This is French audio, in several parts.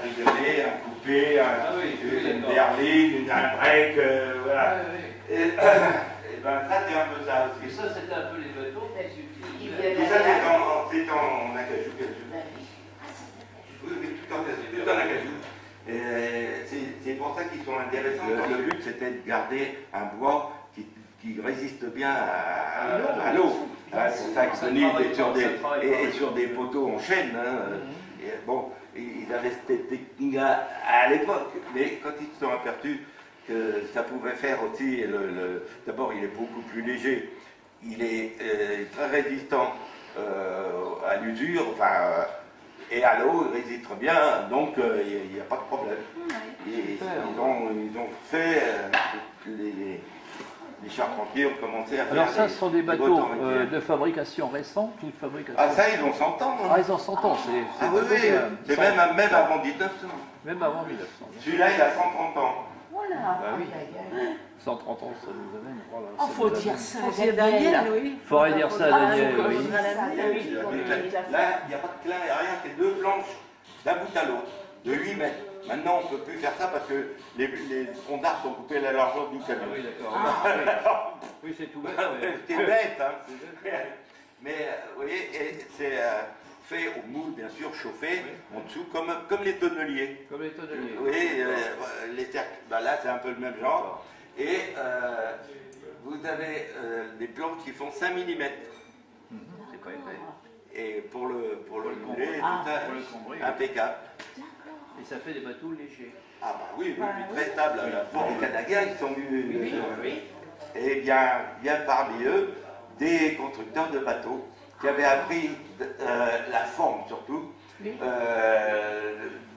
rigoler, un coupé, une berline, un break, voilà. Et ben ça c'est un peu ça aussi. Et ça c'était un peu les bateaux qui Et ça c'est en acajou. Oui, tout en acajou. C'est pour ça qu'ils sont intéressants. Le but c'était de garder un bois qui résiste bien à l'eau. C'est ça que Sony est sur des poteaux en chêne. Et bon, ils avaient cette technique à l'époque, mais quand ils se sont aperçus que ça pouvait faire aussi, d'abord il est beaucoup plus léger, il est très résistant à l'usure, et à l'eau, il résiste très bien, donc il n'y a pas de problème. Et ils ont fait les charpentiers ont commencé à faire. Alors ça, ce sont des bateaux de fabrication récente ou de fabrication... Ah ça, ils ont 100 ans. Hein. Ah, ils ont 100 ans, c'est c'est même avant 1900. Même avant 1900. Celui-là, il a 130 ans. Voilà. Bah oui. 130 ans, ça nous amène. Voilà, oh, faut dire ça à Daniel, oui. Faudrait dire ça à Daniel, oui. Là, il n'y a pas de clin, il n'y a rien, c'est deux planches d'un bout à l'autre, de 8 mètres. Maintenant, on ne peut plus faire ça parce que les troncs d'arbres sont coupés à la largeur du camion. Oui, d'accord. Oui, c'est tout bête. C'est bête, hein. Mais, vous voyez, c'est fait au moule, bien sûr, chauffé, en dessous, comme les tonneliers. Comme les tonneliers. Oui, les cercles. Ben là, c'est un peu le même genre. Et vous avez des planches qui font 5 mm. C'est pas épais. Et pour le mouler, tout ça, impeccable. Et ça fait des bateaux légers. Ah bah oui, très stable. Pour les Canadiens, ils sont venus. Et bien parmi eux, des constructeurs de bateaux qui avaient appris la forme surtout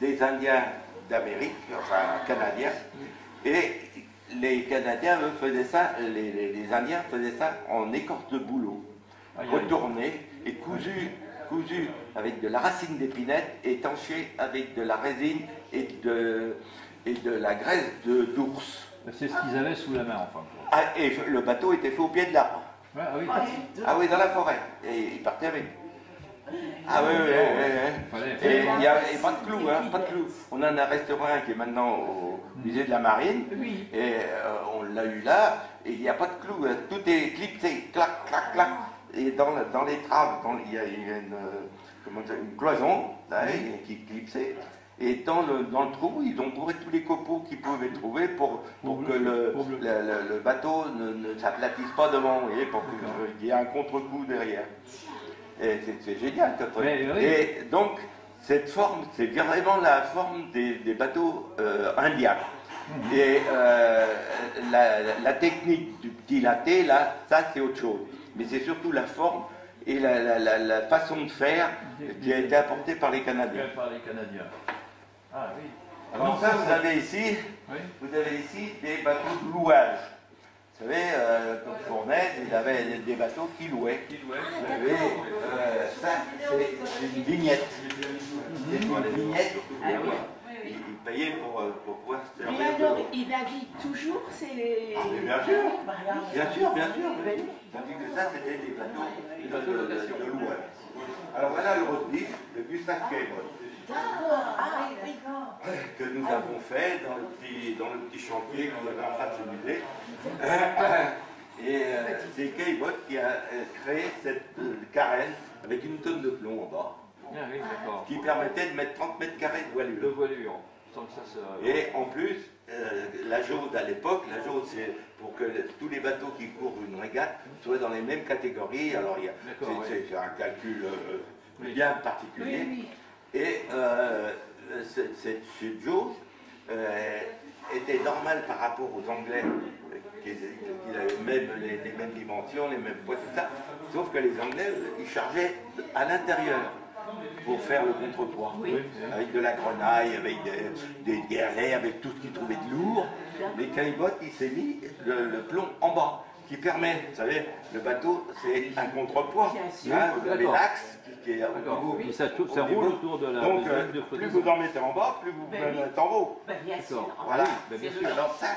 des Indiens d'Amérique, enfin Canadiens. Et les Canadiens, eux, faisaient ça, les Indiens faisaient ça en écorce de bouleau, retourné et cousu avec de la racine d'épinette et étanché avec de la résine et de la graisse d'ours. C'est ce qu'ils avaient sous la main, enfin. Ah, et le bateau était fait au pied de l'arbre. Ah oui, dans la forêt. Et ils partaient avec. Ah oui. Et il n'y a pas de clous, hein, pas de clous. On en a un restaurant qui est maintenant au musée de la Marine. Et on l'a eu là, et il n'y a pas de clous. Tout est clipsé, clac, clac, clac. Et dans les traves, il y a une cloison là, qui est clipsée. Et dans le trou, ils ont bourré tous les copeaux qu'ils pouvaient trouver pour que le bateau ne s'aplatisse pas devant, vous voyez, pour qu'il y ait un contre-coup derrière. Et c'est génial. Et donc, cette forme, c'est vraiment la forme des bateaux indiens. Et la technique du petit laté, là, ça c'est autre chose. Mais c'est surtout la forme et la façon de faire qui a été apportée par les Canadiens. Ah oui. Alors ça, vous avez ici des bateaux de louage. Vous savez, comme Fournaise, il avait des bateaux qui louaient. Vous savez, ça, c'est une vignette. C'est une vignette. Il payait pour pouvoir se servir. Mais alors, il navigue toujours, c'est... Bien sûr. Tandis que ça, c'était des bateaux de louage. Alors voilà le roast beef, le Gustave Caillebotte. Que nous avons fait dans le petit chantier qu'on avait en face du musée. Et c'est Caillebotte qui a créé cette carène avec une tonne de plomb en bas. Qui permettait de mettre 30 mètres carrés de voilure. Et en plus, la jaude à l'époque, la jaude c'est pour que tous les bateaux qui courent une régate soient dans les mêmes catégories. Alors c'est un calcul bien particulier. Et cette jauge était normale par rapport aux Anglais qui avaient même les mêmes dimensions, les mêmes poids, tout ça. Sauf que les Anglais, ils chargeaient à l'intérieur pour faire le contrepoids, avec de la grenaille, avec des galets, avec tout ce qu'ils trouvaient de lourd. Mais Caillebotte, il s'est mis le plomb en bas, qui permet, vous savez, le bateau, c'est un contrepoids. Hein, vous avez l'axe qui est au niveau. Et ça roule autour de la... Donc, plus vous en mettez en bas, plus vous en mettez en haut. Voilà. Alors ça,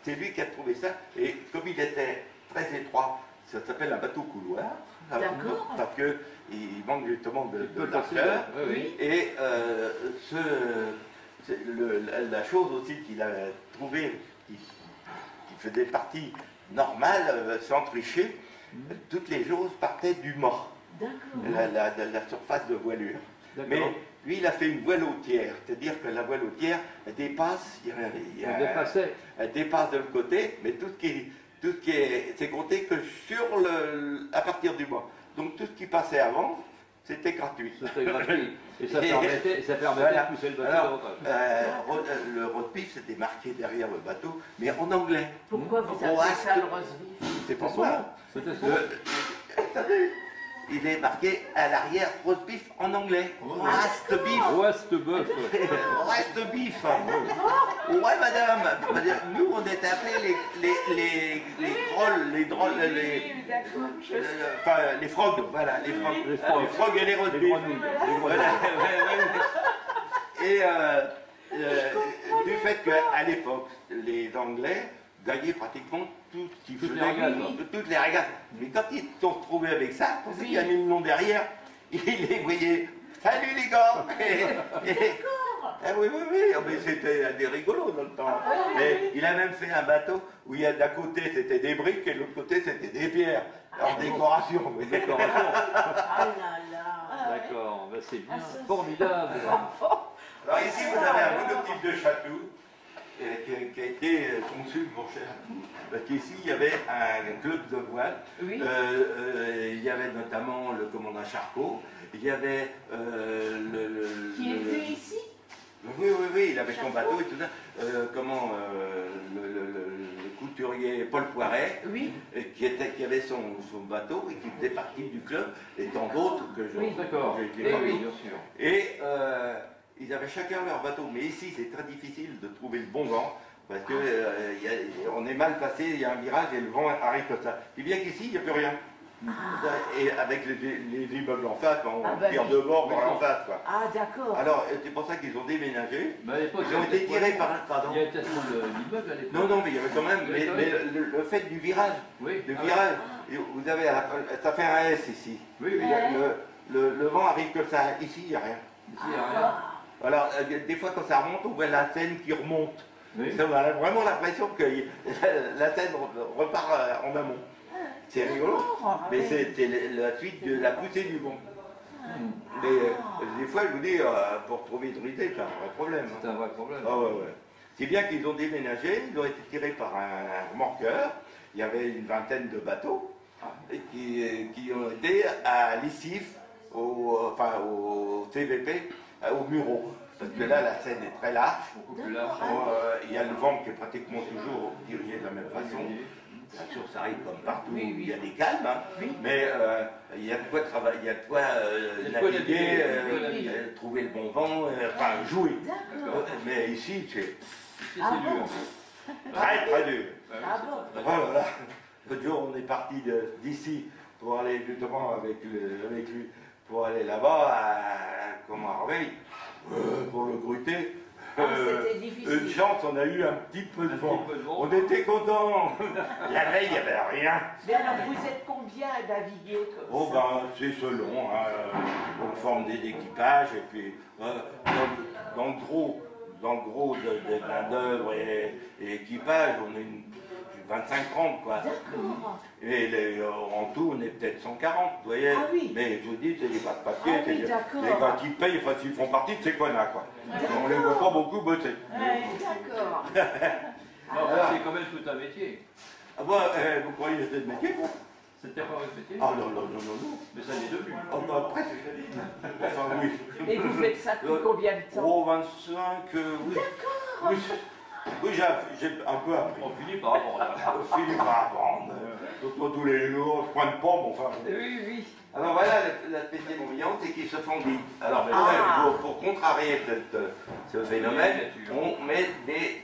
c'est lui qui a trouvé ça. Et comme il était très étroit, ça s'appelle un bateau couloir. Parce qu'il manque justement de largeur. Et la chose aussi qu'il a trouvée, qui faisait partie normale, sans tricher, toutes les choses partaient du mât, la surface de voilure. Mais lui, il a fait une voilotière, c'est-à-dire que la voilotière, elle dépasse, elle dépasse de l'autre côté, mais tout ce qui est, c'est compté que à partir du mât. Donc tout ce qui passait avant, c'était gratuit. C'était gratuit. Et ça permettait de pousser le bateau davantage. Le roast-beef, c'était marqué derrière le bateau, mais en anglais. Pourquoi vous appelez ça le roast-beef? C'est pas moi. Il est marqué à l'arrière roast-beef en anglais. Roast beef. Roast beef. Roast beef. Ouais, madame. Nous, on était appelés les drôles, les frogs, voilà, les frogs et les roast beef. Et du fait qu'à l'époque, les Anglais gagnaient pratiquement tout ce qu'ils faisaient, toutes les régates. Mais quand ils se sont retrouvés avec ça, quand il a mis le nom derrière, ils les voyaient. Salut les gars. Oui, mais c'était des rigolos dans le temps. Mais il a même fait un bateau où il y a d'un côté c'était des briques et de l'autre côté c'était des pierres. En décoration. Ah là là. D'accord, ben c'est bien, formidable. Alors ici vous avez un monotype de château qui a été conçu pour Château. Parce qu'ici il y avait un club de voile. Oui. Il y avait notamment le commandant Charcot. Il y avait Qui est venu ici? Oui, il avait son bateau et tout ça. Le couturier Paul Poiret, qui avait son bateau et qui faisait partie du club, et tant d'autres que je Oui, d'accord. Oui, bien sûr. Et ils avaient chacun leur bateau. Mais ici, c'est très difficile de trouver le bon vent, parce que on est mal placé, il y a un virage et le vent arrive comme ça. Et bien qu'ici, il n'y a plus rien. Et avec les immeubles en face, on tire de bord en face. Quoi. Ah, d'accord. Alors, c'est pour ça qu'ils ont déménagé. Mais à l'époque, ils ont été tirés par un. Pardon. Il y avait peut-être l'immeuble à l'époque. Non, mais il y avait quand même. Mais le fait du virage. Oui. Le virage. Vous avez. Ça fait un S ici. Oui. Le vent arrive comme ça. Ici, il n'y a rien. Ici, il n'y a rien. Alors, des fois, quand ça remonte, on voit la Seine qui remonte. Oui. On a vraiment l'impression que la Seine repart en amont. C'est rigolo, mais c'était la suite de la poussée du vent. Mais des fois, je vous dis, pour trouver une unité, c'est un vrai problème. C'est un vrai problème. Ah ouais. C'est bien qu'ils ont déménagé, ils ont été tirés par un remorqueur. Il y avait une vingtaine de bateaux qui ont été à l'ICIF, au CVP, au Mureau. Parce que là, la Seine est très large. Beaucoup plus large. Il y a le vent qui est pratiquement toujours dirigé de la même façon. Bien sûr, ça arrive comme partout, il y a des calmes, mais il y a de quoi travailler, il y a de quoi naviguer, trouver le bon vent, jouer. Mais ici, c'est dur. très dur. Ah bon? Oh là là. L'autre jour, on est parti d'ici pour aller justement avec lui, pour aller là-bas à Marveille, pour le gruter. C'était difficile. Une chance, on a eu un petit peu de vent. On était contents. La veille, il n'y avait rien. Mais alors, vous êtes combien à naviguer comme ça? C'est selon. On forme des équipages et puis dans le gros de main-d'œuvre et équipage, on est une 25-30 quoi. D'accord. Et en tout, on est peut-être 140, vous voyez. Ah oui. Mais je vous dis, c'est des papiers, Ah oui, les d'accord. gars qui payent, enfin, ils font partie de ces connards, quoi. On les voit pas beaucoup bosser. Ouais, d'accord. C'est quand même tout un métier. Ah bon, vous croyez que c'était de métier, quoi? C'était pas un métier. Ah non. Mais ça l'est devenu. Ah bah après, enfin oui. Et vous faites ça depuis combien de temps? Oh, 25, oui. D'accord. Oui, j'ai un peu appris. On finit par apprendre. On finit par apprendre. Surtout tous les jours, point de pompe, enfin. Oui. Alors voilà, la spécialité brillante, c'est qu'ils se fendent. Alors pour contrarier ce phénomène, on met des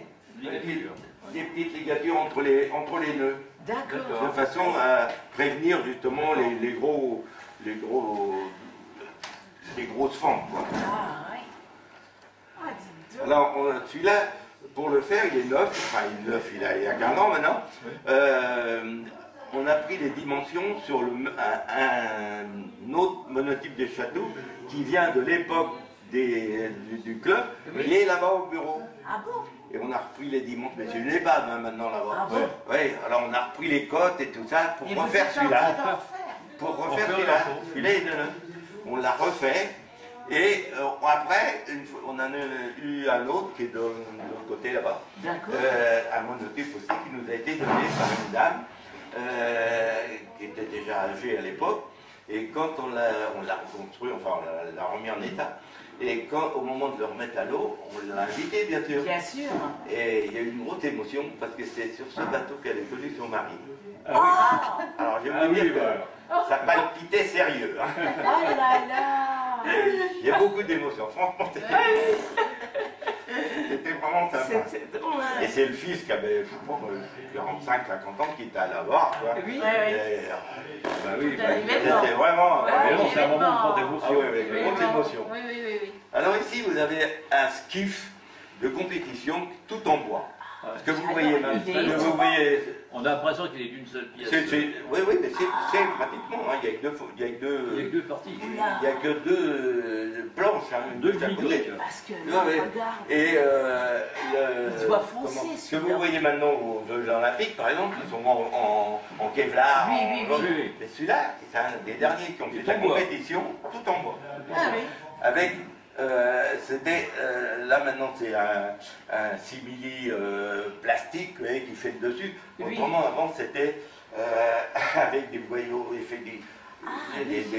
petites ligatures entre les nœuds. D'accord. De façon à prévenir justement les grosses fentes. Quoi. Ah, oui. Ah, dis donc. Alors celui-là, pour le faire, il est neuf, enfin il y a qu'un an maintenant. On a pris les dimensions sur un autre monotype de château qui vient de l'époque du club, il est là-bas au bureau. Ah bon? Et on a repris les dimanches, mais c'est une épave hein, maintenant là-bas. Ah bon? Oui, alors on a repris les côtes et tout ça pour Et vous refaire êtes celui-là. en train d'en refaire? Pour refaire celui-là. Celui-là est de neuf. On l'a refait. Et après, on en a eu un autre qui est de l'autre côté là-bas. D'accord. Un monotype aussi qui nous a été donné par une dame qui était déjà âgée à l'époque. Et quand on l'a reconstruit, enfin on l'a remis en état, et quand au moment de le remettre à l'eau, on l'a invité bien sûr. Bien sûr. Et il y a eu une grosse émotion parce que c'est sur ce bateau qu'elle est connue son mari. Ah, Alors je vais vous dire que ça palpitait sérieux. Hein. oh là là. Il y a beaucoup d'émotions, franchement. C'était vraiment sympa. C'est drôle. Et c'est le fils qui avait, je sais pas, 45, 50 ans qui était à la voir, quoi. Oui, Bah oui, C'était vraiment... vraiment, c'est un moment de grande émotion. Ah oui, oui, grande émotion. Oui. Alors ici, vous avez un skiff de compétition tout en bois. Ce que vous voyez même, il est- vous voyez... On a l'impression qu'il est d'une seule pièce. Oui, mais c'est pratiquement, hein, il y a que deux... Il y a que deux parties. Il n'y a que deux planches, hein, Deux de chaque lignes. côté. Parce que Non, mais- regarde. Et Il doit foncer, ce que vous celui-là. voyez maintenant aux Jeux Olympiques, par exemple, ils sont en Kevlar. Oui. Oui. Mais celui-là, c'est un des derniers qui ont fait Tout la en bois. compétition tout en bois. Ah oui. Avec, c'était, là maintenant c'est un simili plastique vous voyez, qui fait le dessus. Oui. Autrement, avant c'était avec des boyaux, il fait des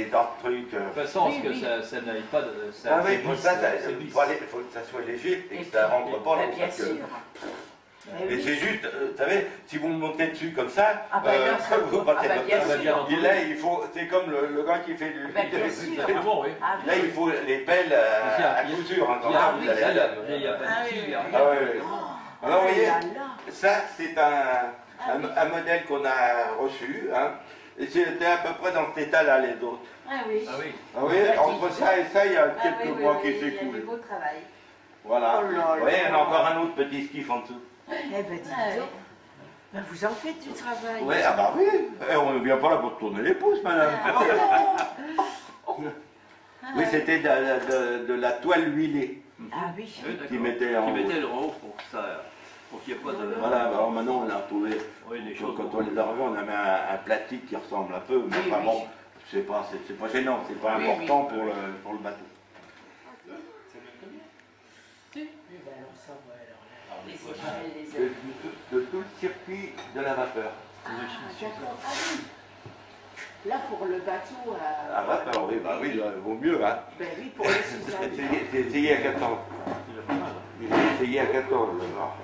d'autres trucs. De toute façon, Oui, que oui. ça n'aille pas de... Ah oui, pour ça, c'est il faut que ça soit léger et que ça rentre pas dans Bien parce que- sûr. Mais c'est juste, vous savez, si vous me montez dessus comme ça, Ah bah, là, ça vous va. partez Ah bah, comme bien ça. sûr. Et là, il faut, c'est comme le gars qui fait du... Bah, bien sûr. Exactement, oui. Ah Là, oui. il faut les pelles à couture. Hein, quand Ah vous oui, allez à la- Il n'y a pas Ah de oui, fil, oui. rien. Ah ouais. Alors, vous voyez, Ah là là. ça, c'est un modèle qu'on a reçu. Hein, et c'était à peu près dans cet état-là, les autres. Ah oui. Ah oui. Ah oui, entre ça et ça, il y a quelques mois qui Il y a du s'écoulent. beau travail. Voilà. Oh là Vous voyez, il y en a là. encore un autre petit skiff en dessous. Eh ben, dis donc. Ben, vous en faites du travail. Ouais, ah bah oui. Eh, on ne vient pas là pour tourner les pouces, madame. Oui, c'était de la toile huilée Ah oui. Oui, d'accord. qui mettait en Qui haut. mettait le haut pour qu'il n'y ait pas de... Voilà, alors maintenant on a retrouvé, Oui, des choses. quand on les a revus, on a mis un plastique qui ressemble un peu, mais Oui, enfin oui. bon, c'est pas gênant, c'est pas Oui, important oui. pour le bateau. Oui, ben, alors ça, ouais, alors là. Les échelles, les De tout le circuit de la vapeur. Ah, d'accord. Ah oui. Là, pour le bateau. La vapeur, oui, bah oui, il vaut mieux, hein. Ben oui, pour les Suzanne. J'ai essayé à 14. Il a pas mal. J'ai essayé à 14, alors.